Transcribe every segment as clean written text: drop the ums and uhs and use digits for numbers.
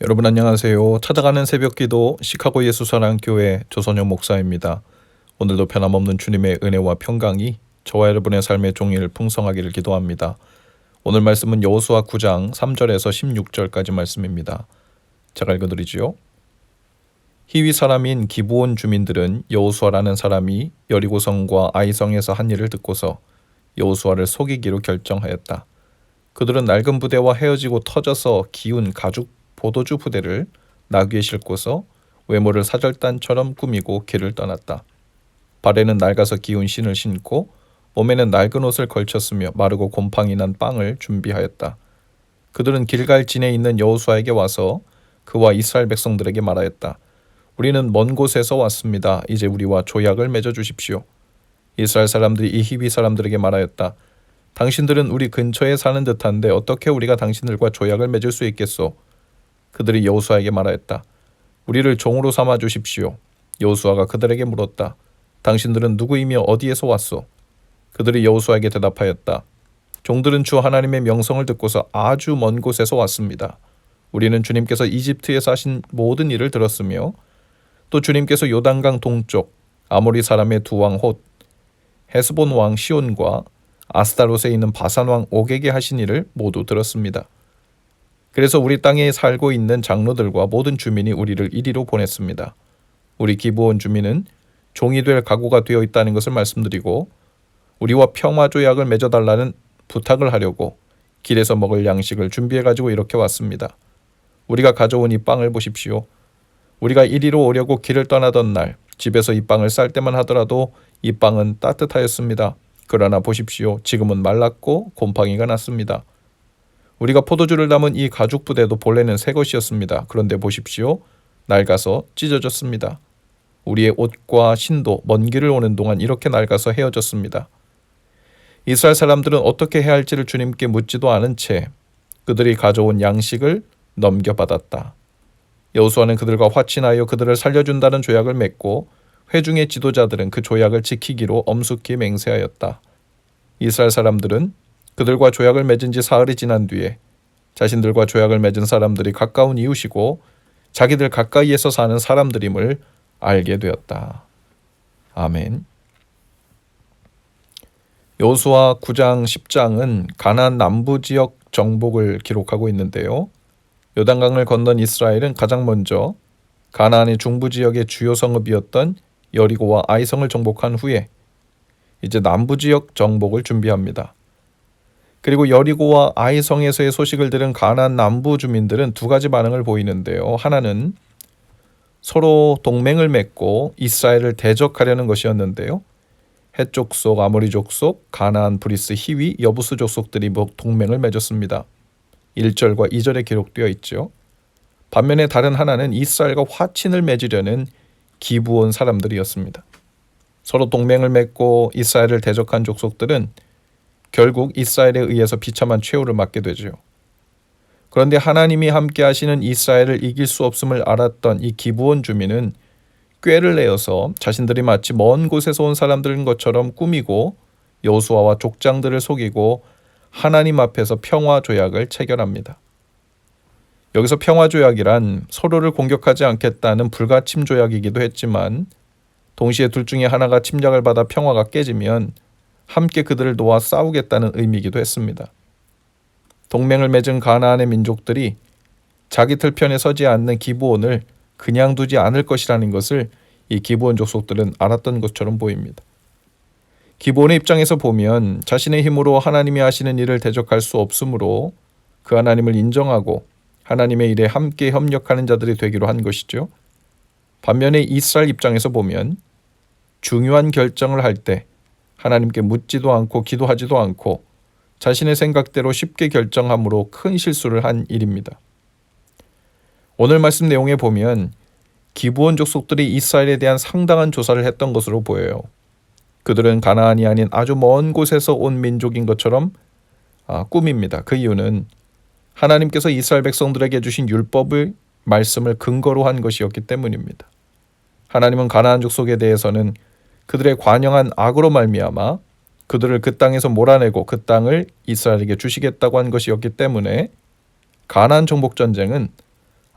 여러분 안녕하세요. 찾아가는 새벽기도 시카고 예수사랑교회 조선영 목사입니다. 오늘도 변함없는 주님의 은혜와 평강이 저와 여러분의 삶의 종일 풍성하기를 기도합니다. 오늘 말씀은 여호수아 9장 3절에서 16절까지 말씀입니다. 제가 읽어드리지요. 히위 사람인 기브온 주민들은 여호수아라는 사람이 여리고성과 아이성에서 한 일을 듣고서 여호수아를 속이기로 결정하였다. 그들은 낡은 부대와 헤어지고 터져서 기운 가죽 포도주 부대를 나귀에 싣고서 외모를 사절단처럼 꾸미고 길을 떠났다. 발에는 낡아서 기운 신을 신고 몸에는 낡은 옷을 걸쳤으며 마르고 곰팡이 난 빵을 준비하였다. 그들은 길갈진에 있는 여호수아에게 와서 그와 이스라엘 백성들에게 말하였다. 우리는 먼 곳에서 왔습니다. 이제 우리와 조약을 맺어 주십시오. 이스라엘 사람들이 이 히위 사람들에게 말하였다. 당신들은 우리 근처에 사는 듯한데 어떻게 우리가 당신들과 조약을 맺을 수 있겠소? 그들이 여호수아에게 말하였다. 우리를 종으로 삼아 주십시오. 여호수아가 그들에게 물었다. 당신들은 누구이며 어디에서 왔소? 그들이 여호수아에게 대답하였다. 종들은 주 하나님의 명성을 듣고서 아주 먼 곳에서 왔습니다. 우리는 주님께서 이집트에서 하신 모든 일을 들었으며 또 주님께서 요단강 동쪽 아모리 사람의 두 왕 톳, 헤스본 왕 시온과 아스타롯에 있는 바산 왕 옥에게 하신 일을 모두 들었습니다. 그래서 우리 땅에 살고 있는 장로들과 모든 주민이 우리를 이리로 보냈습니다. 우리 기브온 주민은 종이 될 각오가 되어 있다는 것을 말씀드리고 우리와 평화 조약을 맺어달라는 부탁을 하려고 길에서 먹을 양식을 준비해가지고 이렇게 왔습니다. 우리가 가져온 이 빵을 보십시오. 우리가 이리로 오려고 길을 떠나던 날 집에서 이 빵을 쌀 때만 하더라도 이 빵은 따뜻하였습니다. 그러나 보십시오. 지금은 말랐고 곰팡이가 났습니다. 우리가 포도주를 담은 이 가죽 부대도 본래는 새 것이었습니다. 그런데 보십시오. 낡아서 찢어졌습니다. 우리의 옷과 신도 먼 길을 오는 동안 이렇게 낡아서 헤어졌습니다. 이스라엘 사람들은 어떻게 해야 할지를 주님께 묻지도 않은 채 그들이 가져온 양식을 넘겨받았다. 여호수아는 그들과 화친하여 그들을 살려준다는 조약을 맺고 회중의 지도자들은 그 조약을 지키기로 엄숙히 맹세하였다. 이스라엘 사람들은 그들과 조약을 맺은 지 사흘이 지난 뒤에 자신들과 조약을 맺은 사람들이 가까운 이웃이고 자기들 가까이에서 사는 사람들임을 알게 되었다. 아멘. 여호수아 9장 10장은 가나안 남부 지역 정복을 기록하고 있는데요. 요단강을 건넌 이스라엘은 가장 먼저 가나안의 중부 지역의 주요 성읍이었던 여리고와 아이성을 정복한 후에 이제 남부 지역 정복을 준비합니다. 그리고 여리고와 아이성에서의 소식을 들은 가나안 남부 주민들은 두 가지 반응을 보이는데요. 하나는 서로 동맹을 맺고 이스라엘을 대적하려는 것이었는데요. 헷 족속, 아모리 족속, 가나안, 브리스, 히위, 여부스 족속들이 동맹을 맺었습니다. 1절과 2절에 기록되어 있죠. 반면에 다른 하나는 이스라엘과 화친을 맺으려는 기브온 사람들이었습니다. 서로 동맹을 맺고 이스라엘을 대적한 족속들은 결국 이스라엘에 의해서 비참한 최후를 맞게 되죠. 그런데 하나님이 함께 하시는 이스라엘을 이길 수 없음을 알았던 이 기브온 주민은 꾀를 내어서 자신들이 마치 먼 곳에서 온 사람들인 것처럼 꾸미고 여호수아와 족장들을 속이고 하나님 앞에서 평화 조약을 체결합니다. 여기서 평화 조약이란 서로를 공격하지 않겠다는 불가침 조약이기도 했지만 동시에 둘 중에 하나가 침략을 받아 평화가 깨지면 함께 그들을 놓아 싸우겠다는 의미이기도 했습니다. 동맹을 맺은 가나안의 민족들이 자기 틀 편에 서지 않는 기브온을 그냥 두지 않을 것이라는 것을 이 기브온 족속들은 알았던 것처럼 보입니다. 기브온의 입장에서 보면 자신의 힘으로 하나님이 하시는 일을 대적할 수 없으므로 그 하나님을 인정하고 하나님의 일에 함께 협력하는 자들이 되기로 한 것이죠. 반면에 이스라엘 입장에서 보면 중요한 결정을 할 때 하나님께 묻지도 않고 기도하지도 않고 자신의 생각대로 쉽게 결정함으로 큰 실수를 한 일입니다. 오늘 말씀 내용에 보면 기브온 족속들이 이스라엘에 대한 상당한 조사를 했던 것으로 보여요. 그들은 가나안이 아닌 아주 먼 곳에서 온 민족인 것처럼 꾸밉니다. 그 이유는 하나님께서 이스라엘 백성들에게 주신 율법의 말씀을 근거로 한 것이었기 때문입니다. 하나님은 가나안 족속에 대해서는 그들의 관영한 악으로 말미암아 그들을 그 땅에서 몰아내고 그 땅을 이스라엘에게 주시겠다고 한 것이었기 때문에 가나안 정복 전쟁은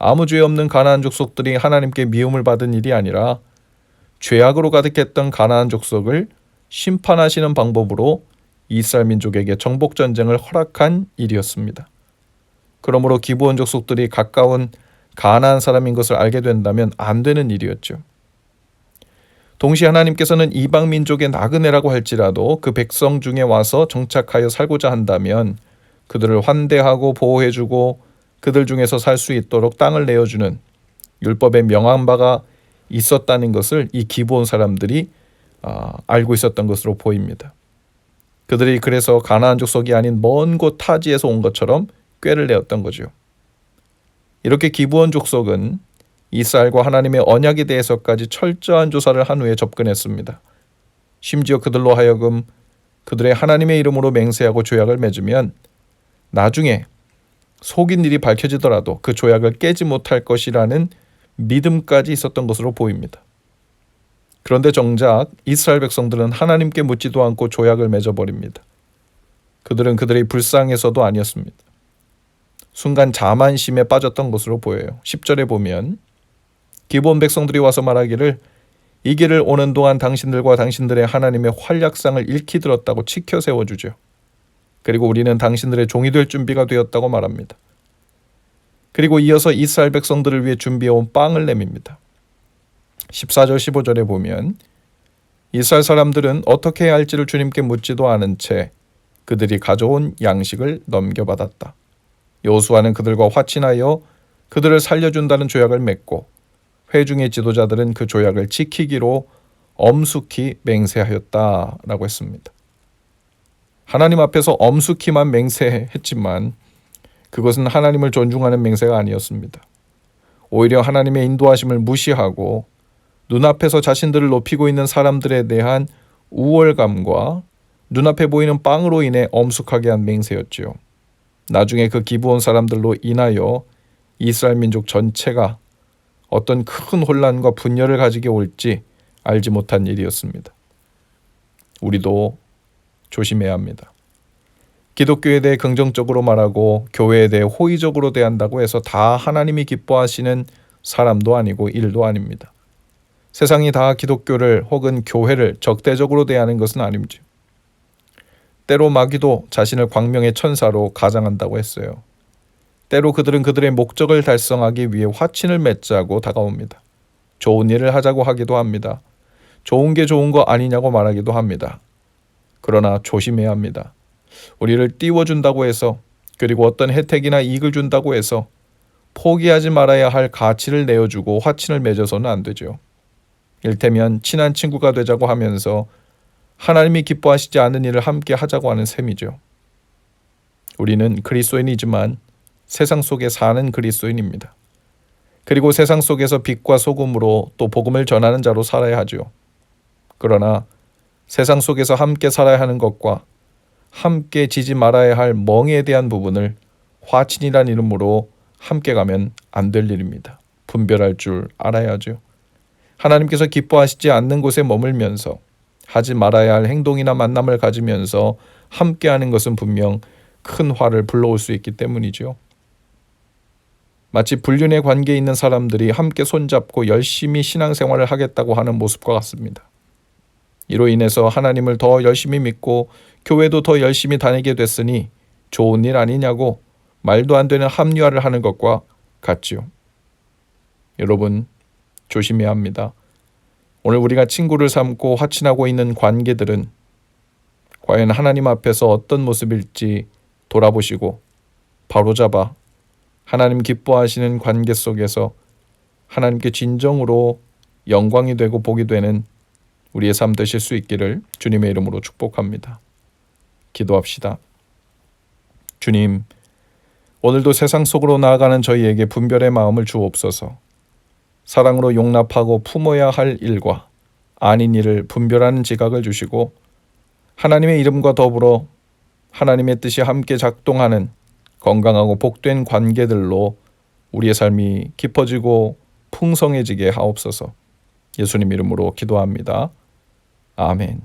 아무 죄 없는 가나안 족속들이 하나님께 미움을 받은 일이 아니라 죄악으로 가득했던 가나안 족속을 심판하시는 방법으로 이스라엘 민족에게 정복 전쟁을 허락한 일이었습니다. 그러므로 기브온 족속들이 가까운 가나안 사람인 것을 알게 된다면 안 되는 일이었죠. 동시에 하나님께서는 이방 민족의 나그네라고 할지라도 그 백성 중에 와서 정착하여 살고자 한다면 그들을 환대하고 보호해주고 그들 중에서 살 수 있도록 땅을 내어주는 율법에 명한 바가 있었다는 것을 이 기브온 사람들이 알고 있었던 것으로 보입니다. 그들이 그래서 가나안 족속이 아닌 먼 곳 타지에서 온 것처럼 꾀를 내었던 거죠. 이렇게 기브온 족속은 이스라엘과 하나님의 언약에 대해서까지 철저한 조사를 한 후에 접근했습니다. 심지어 그들로 하여금 그들의 하나님의 이름으로 맹세하고 조약을 맺으면 나중에 속인 일이 밝혀지더라도 그 조약을 깨지 못할 것이라는 믿음까지 있었던 것으로 보입니다. 그런데 정작 이스라엘 백성들은 하나님께 묻지도 않고 조약을 맺어버립니다. 그들은 그들의 불쌍해서도 아니었습니다. 순간 자만심에 빠졌던 것으로 보여요. 10절에 보면 기브온 백성들이 와서 말하기를 이 길을 오는 동안 당신들과 당신들의 하나님의 활약상을 일키 들었다고 치켜 세워주죠. 그리고 우리는 당신들의 종이 될 준비가 되었다고 말합니다. 그리고 이어서 이스라엘 백성들을 위해 준비해온 빵을 내밉니다. 14절 15절에 보면 이스라엘 사람들은 어떻게 해야 할지를 주님께 묻지도 않은 채 그들이 가져온 양식을 넘겨받았다. 여호수아는 그들과 화친하여 그들을 살려준다는 조약을 맺고 회중의 지도자들은 그 조약을 지키기로 엄숙히 맹세하였다라고 했습니다. 하나님 앞에서 엄숙히만 맹세했지만 그것은 하나님을 존중하는 맹세가 아니었습니다. 오히려 하나님의 인도하심을 무시하고 눈앞에서 자신들을 높이고 있는 사람들에 대한 우월감과 눈앞에 보이는 빵으로 인해 엄숙하게 한 맹세였지요. 나중에 그 기브온 사람들로 인하여 이스라엘 민족 전체가 어떤 큰 혼란과 분열을 가지게 올지 알지 못한 일이었습니다. 우리도 조심해야 합니다. 기독교에 대해 긍정적으로 말하고 교회에 대해 호의적으로 대한다고 해서 다 하나님이 기뻐하시는 사람도 아니고 일도 아닙니다. 세상이 다 기독교를 혹은 교회를 적대적으로 대하는 것은 아닙니다. 때로 마귀도 자신을 광명의 천사로 가장한다고 했어요. 때로 그들은 그들의 목적을 달성하기 위해 화친을 맺자고 다가옵니다. 좋은 일을 하자고 하기도 합니다. 좋은 게 좋은 거 아니냐고 말하기도 합니다. 그러나 조심해야 합니다. 우리를 띄워준다고 해서 그리고 어떤 혜택이나 이익을 준다고 해서 포기하지 말아야 할 가치를 내어주고 화친을 맺어서는 안 되죠. 일테면 친한 친구가 되자고 하면서 하나님이 기뻐하시지 않는 일을 함께 하자고 하는 셈이죠. 우리는 그리스도인이지만 세상 속에 사는 그리스도인입니다. 그리고 세상 속에서 빛과 소금으로 또 복음을 전하는 자로 살아야 하죠. 그러나 세상 속에서 함께 살아야 하는 것과 함께 지지 말아야 할 멍에에 대한 부분을 화친이란 이름으로 함께 가면 안 될 일입니다. 분별할 줄 알아야죠. 하나님께서 기뻐하시지 않는 곳에 머물면서 하지 말아야 할 행동이나 만남을 가지면서 함께하는 것은 분명 큰 화를 불러올 수 있기 때문이죠. 마치 불륜의 관계에 있는 사람들이 함께 손잡고 열심히 신앙생활을 하겠다고 하는 모습과 같습니다. 이로 인해서 하나님을 더 열심히 믿고 교회도 더 열심히 다니게 됐으니 좋은 일 아니냐고 말도 안 되는 합리화를 하는 것과 같지요. 여러분, 조심해야 합니다. 오늘 우리가 친구를 삼고 화친하고 있는 관계들은 과연 하나님 앞에서 어떤 모습일지 돌아보시고 바로잡아 하나님 기뻐하시는 관계 속에서 하나님께 진정으로 영광이 되고 복이 되는 우리의 삶 되실 수 있기를 주님의 이름으로 축복합니다. 기도합시다. 주님, 오늘도 세상 속으로 나아가는 저희에게 분별의 마음을 주옵소서. 사랑으로 용납하고 품어야 할 일과 아닌 일을 분별하는 지각을 주시고 하나님의 이름과 더불어 하나님의 뜻이 함께 작동하는 건강하고 복된 관계들로 우리의 삶이 깊어지고 풍성해지게 하옵소서. 예수님 이름으로 기도합니다. 아멘.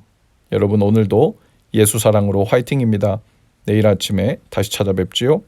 여러분, 오늘도 예수 사랑으로 화이팅입니다. 내일 아침에 다시 찾아뵙지요.